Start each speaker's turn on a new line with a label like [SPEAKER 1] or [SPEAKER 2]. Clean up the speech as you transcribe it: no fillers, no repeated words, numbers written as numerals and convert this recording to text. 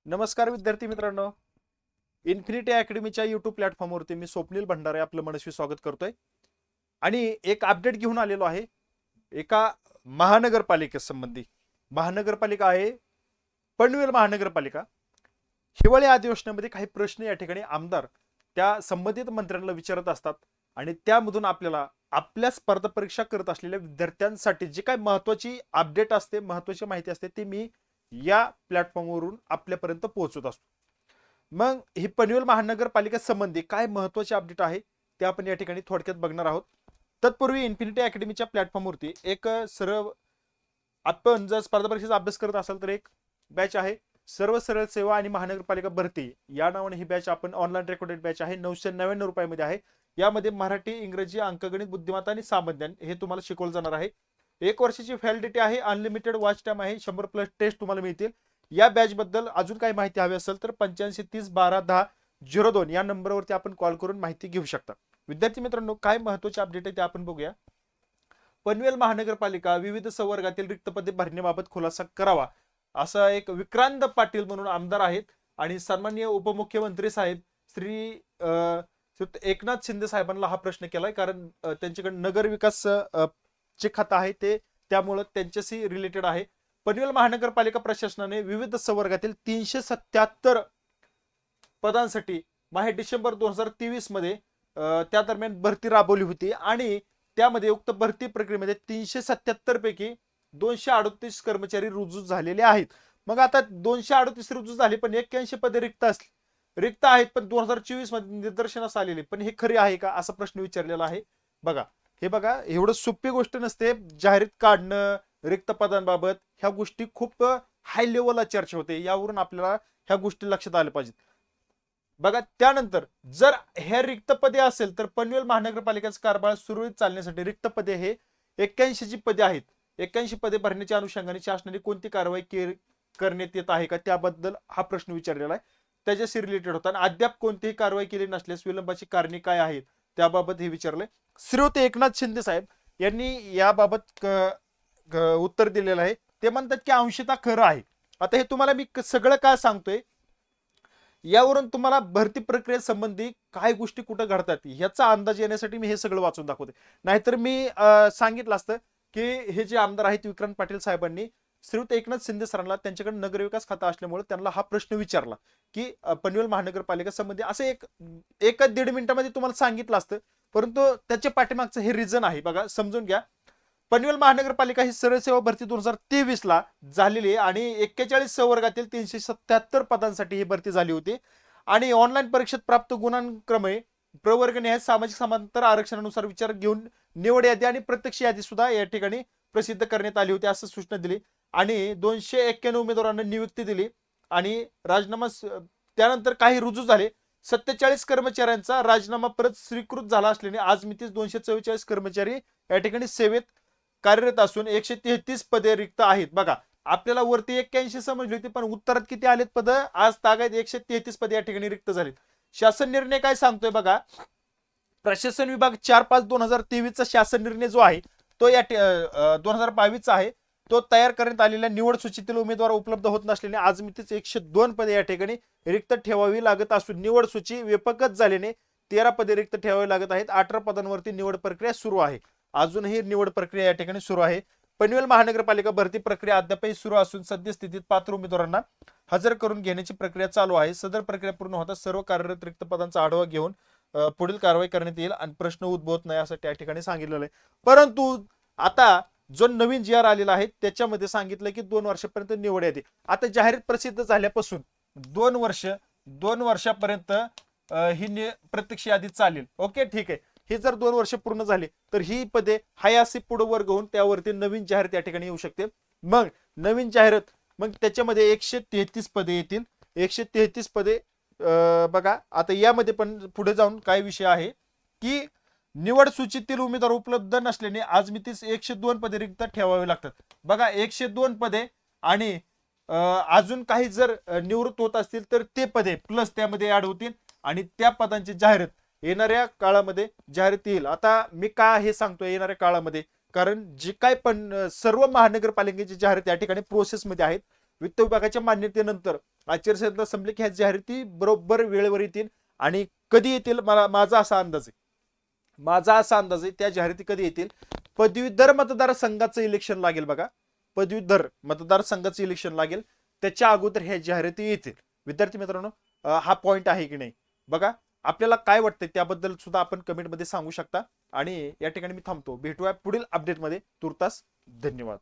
[SPEAKER 1] नमस्कार विद्यार्थी मित्रांनो. इन्फिनिटी अकॅडमीच्या यूट्यूब प्लॅटफॉर्मवरती मी स्वप्नील भंडारे आपलं मनस्वी स्वागत करतोय. आणि एक अपडेट घेऊन आलेलो आहे एका महानगरपालिकेसंबंधी. महानगरपालिका आहे पनवेल महानगरपालिका. हिवाळी अधिवेशनामध्ये काही प्रश्न या ठिकाणी आमदार त्या संबंधित मंत्र्यांना विचारत असतात आणि त्यामधून आपल्याला आपल्या स्पर्धा परीक्षा करत असलेल्या विद्यार्थ्यांसाठी जी काही महत्त्वाची अपडेट असते, महत्त्वाची माहिती असते, ती मी या प्लॅटफॉर्मवरून आपल्यापर्यंत पोहोचवत असतो. मग ही पनवेल महानगरपालिका संबंधी काय महत्त्वाचे अपडेट आहे ते आपण या ठिकाणी थोडक्यात बघणार आहोत. तत्पूर्वी इन्फिनिटी अकॅडमीच्या प्लॅटफॉर्मवरती एक सरळ, आपण जर स्पर्धा परीक्षेचा अभ्यास करत असाल तर एक बॅच आहे सर्व सरळ सेवा आणि महानगरपालिका भरती या नावाने. ही बॅच आपण ऑनलाईन रेकॉर्डेड बॅच आहे, 999 रुपयामध्ये आहे. यामध्ये मराठी, इंग्रजी, अंकगणित, बुद्धिमत्ता आणि सामान्य हे तुम्हाला शिकवलं जाणार आहे. 1 वर्षाची व्हॅलिडिटी आहे, अनलिमिटेड वॉच टाइम आहे, 100+ टेस्ट तुम्हाला मिळतील. या बॅच बद्दल अजून काही माहिती हवी असेल तर 8530121002 या नंबरवरती आपण कॉल करून माहिती घेऊ शकता. विद्यार्थी मित्रांनो, काय महत्त्वाचे अपडेट आहे ते आपण बघूया. पनवेल महानगरपालिका विविध संवर्गातील रिक्त पदे भरण्याबाबत खुलासा करावा, असा एक विक्रांत पाटील म्हणून आमदार आहेत आणि सन्माननीय उपमुख्यमंत्री साहेब श्री एकनाथ शिंदे साहेबांना हा प्रश्न केलाय. कारण त्यांच्याकडे नगर विकास जे खातं आहे ते त्यामुळे त्यांच्याशी रिलेटेड आहे. पनवेल महानगरपालिका प्रशासनाने विविध संवर्गातील 377 पदांसाठी डिसेंबर 2023 मध्ये त्या दरम्यान भरती राबवली होती आणि त्यामध्ये उक्त भरती प्रक्रियेमध्ये 377 पैकी 238 कर्मचारी रुजू झालेले आहेत. मग आता 238 रुजू झाले, पण 81 पदे रिक्त आहेत, पण 2024 मध्ये निदर्शनास आलेले. पण हे खरे आहे का, असा प्रश्न विचारलेला आहे. बघा, हे बघा, एवढं सोपी गोष्ट नसते. जाहिरात काढणं रिक्त पदांबाबत ह्या गोष्टी खूप हाय लेवलला चर्चा होते. यावरून आपल्याला ह्या गोष्टी लक्षात आल्या पाहिजेत. बघा, त्यानंतर जर हे रिक्त पदे असेल तर पनवेल महानगरपालिकेचा कारभार सुरळीत चालण्यासाठी रिक्त पदे हे 81 जी पदे आहेत, 81 पदे भरण्याच्या अनुषंगाने शासनाने कोणती कारवाई करण्यात येत आहे का, त्याबद्दल हा प्रश्न विचारलेला आहे. त्याच्याशी रिलेटेड होता. आणि अद्याप कोणतीही कारवाई केली नसल्यास विलंबाची कारणे काय आहेत त्याबाबत हे विचारलंय. श्रीयुत एकनाथ शिंदे साहेब यांनी याबाबत उत्तर दिलेलं आहे. ते म्हणतात की अंशतः खरं आहे. आता हे तुम्हाला मी सगळं काय सांगतोय, यावरून तुम्हाला भरती प्रक्रियेसंबंधी काय गोष्टी कुठं घडतात ह्याचा अंदाज येण्यासाठी मी हे सगळं वाचून दाखवते. नाहीतर मी सांगितलं असतं की हे जे आमदार आहेत विक्रांत पाटील साहेबांनी श्रीयुत एकनाथ शिंदे सरांना त्यांच्याकडे नगरविकास खाता असल्यामुळे त्यांना हा प्रश्न विचारला की पनवेल महानगरपालिका संबंधी असं एक 1.5 मिनिटामध्ये तुम्हाला सांगितलं असतं. परंतु त्याच्या पाठीमागचं हे रिझन आहे. बघा, समजून घ्या. पनवेल महानगरपालिका ही सरळ सेवा भरती 2023 ला झालेली आहे आणि 41 संवर्गातील 377 पदांसाठी ही भरती झाली होती. आणि ऑनलाईन परीक्षेत प्राप्त गुणांक्रमे प्रवर्ग न्याय सामाजिक समांतर आरक्षणानुसार विचार घेऊन निवड यादी आणि प्रत्यक्ष यादी सुद्धा या ठिकाणी प्रसिद्ध करण्यात आली होती, असं सूचना दिली. आणि 291 उमेदवारांना नियुक्ती दिली आणि राजीनामा त्यानंतर काही रुजू झाले. 47 कर्मचाऱ्यांचा राजीनामा परत स्वीकृत झाला असल्याने आज मितीस 244 कर्मचारी या ठिकाणी सेवेत कार्यरत असून 133 पदे रिक्त आहेत. बघा, आपल्याला वरती 81 समजली होती, पण उत्तरात किती आलेत पद, आज तागायत 133 पदे या ठिकाणी रिक्त झालीत. शासन निर्णय काय सांगतोय बघा. प्रशासन विभाग 4/5/2023 चा शासन निर्णय जो आहे तो या 2022 चा आहे. तो तयार करण्यात आलेल्या निवड सूचीतील उमेदवार उपलब्ध होत नसल्याने आज मितीच 102 पदे या ठिकाणी रिक्त ठेवावी लागत असून निवड सूची व्यापकच झाल्याने 13 पदे रिक्त ठेवावी लागत आहेत. 18 पदांवरती निवड प्रक्रिया सुरू आहे. अजूनही निवड प्रक्रिया या ठिकाणी सुरू आहे. पनवेल महानगरपालिका भरती प्रक्रिया अद्यापही सुरू असून सद्यस्थितीत पात्र उमेदवारांना हजर करून घेण्याची प्रक्रिया चालू आहे. सदर प्रक्रिया पूर्ण होता सर्व कार्यरत रिक्त पदांचा आढावा घेऊन पुढील कारवाई करण्यात येईल आणि प्रश्न उद्भवत नाही असं त्या ठिकाणी सांगितलेलं आहे. परंतु आता जो नवीन GR आलेला आहे त्याच्यामध्ये सांगितलं की 2 वर्षापर्यंत निवड यादी. आता जाहिरात प्रसिद्ध झाल्यापासून 2 वर्षापर्यंत ही प्रत्यक्ष यादी चालेल. ओके, ठीक आहे. हे जर 2 वर्ष पूर्ण झाली तर ही पदे हायासी पुढे वर्ग होऊन त्यावरती नवीन जाहिरात या ठिकाणी येऊ शकते. मग नवीन जाहिरात, मग त्याच्यामध्ये 133 पदे येतील. 133 पदे बघा. आता यामध्ये पण पुढे जाऊन काय विषय आहे की निवड सूचीतील उमेदवार उपलब्ध नसल्याने आज मितीस 102 पदे रिक्त ठेवावे लागतात. बघा, 102 पदे आणि अजून काही जर निवृत्त होत असतील तर ते पदे प्लस त्यामध्ये ऍड होतील आणि त्या पदांची जाहिरात येणाऱ्या काळामध्ये जाहिरात येईल. आता मी का हे सांगतोय येणाऱ्या काळामध्ये, कारण जे काय पण सर्व महानगरपालिकेची जाहिरात या ठिकाणी प्रोसेसमध्ये आहेत. वित्त विभागाच्या मान्यतेनंतर आचारसंहिता संपली की ह्या जाहिराती बरोबर वेळेवर येतील. आणि कधी येतील माझा असा अंदाज आहे, त्या जाहिराती कधी येतील, पदवीधर मतदारसंघाचं इलेक्शन लागेल बघा, पदवीधर मतदारसंघाचं इलेक्शन लागेल त्याच्या अगोदर ह्या जाहिराती येतील. विद्यार्थी मित्रांनो, हा पॉइंट आहे की नाही बघा. आपल्याला काय वाटतंय त्याबद्दल सुद्धा आपण कमेंटमध्ये सांगू शकता. आणि या ठिकाणी मी थांबतो, भेटूया पुढील अपडेटमध्ये. तुर्तास धन्यवाद.